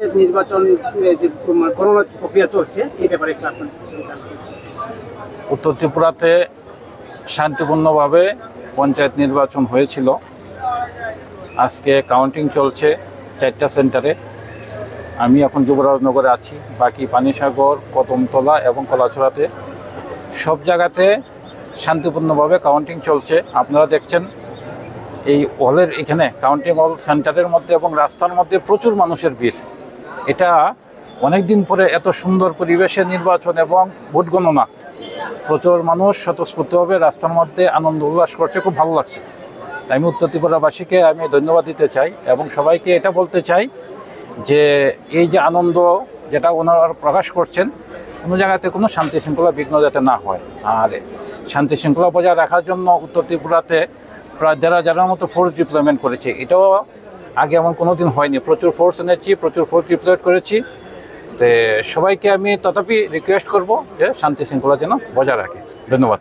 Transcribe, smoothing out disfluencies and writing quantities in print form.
নির্বাচন যে গণনা প্রক্রিয়া চলছে এই ব্যাপারে একটু আপনার জানতে চাচ্ছি। উত্তর ত্রিপুরাতে শান্তিপূর্ণভাবে পঞ্চায়েত নির্বাচন হয়েছিল। আজকে কাউন্টিং চলছে 4টা সেন্টারে। আমি এখন যুবরাজনগরে আছি, বাকি পানিসাগর, কদমতলা এবং কলাছড়াতে সব জায়গাতে শান্তিপূর্ণভাবে কাউন্টিং চলছে। আপনারা দেখছেন এই হলের এখানে কাউন্টিং হল সেন্টারের মধ্যে এবং রাস্তার মধ্যে প্রচুর মানুষের ভিড়। এটা অনেক দিন পরে এত সুন্দর পরিবেশে নির্বাচন এবং ভোট গণনা, প্রচুর মানুষ স্বতঃস্ফূর্তভাবে রাস্তার মধ্যে আনন্দ উল্লাস করছে, খুব ভালো লাগছে। তাই আমি উত্তর ত্রিপুরাবাসীকে আমি ধন্যবাদ দিতে চাই এবং সবাইকে এটা বলতে চাই যে এই যে আনন্দ যেটা ওনারা প্রকাশ করছেন, কোনো জায়গাতে কোনো শান্তি শৃঙ্খলা বিঘ্ন যাতে না হয়। আর শান্তি শৃঙ্খলা বজায় রাখার জন্য উত্তর ত্রিপুরাতে প্রায় 1,500-এর মতো ফোর্স ডিপ্লয়মেন্ট করেছে। এটাও আগে এমন কোনো দিন হয়নি। প্রচুর ফোর্স এনেছি, প্রচুর ফোর্স ডিপ্লয়েড করেছি। তো সবাইকে আমি তথাপি রিকোয়েস্ট করব যে শান্তি শৃঙ্খলা যেন বজায় রাখে। ধন্যবাদ।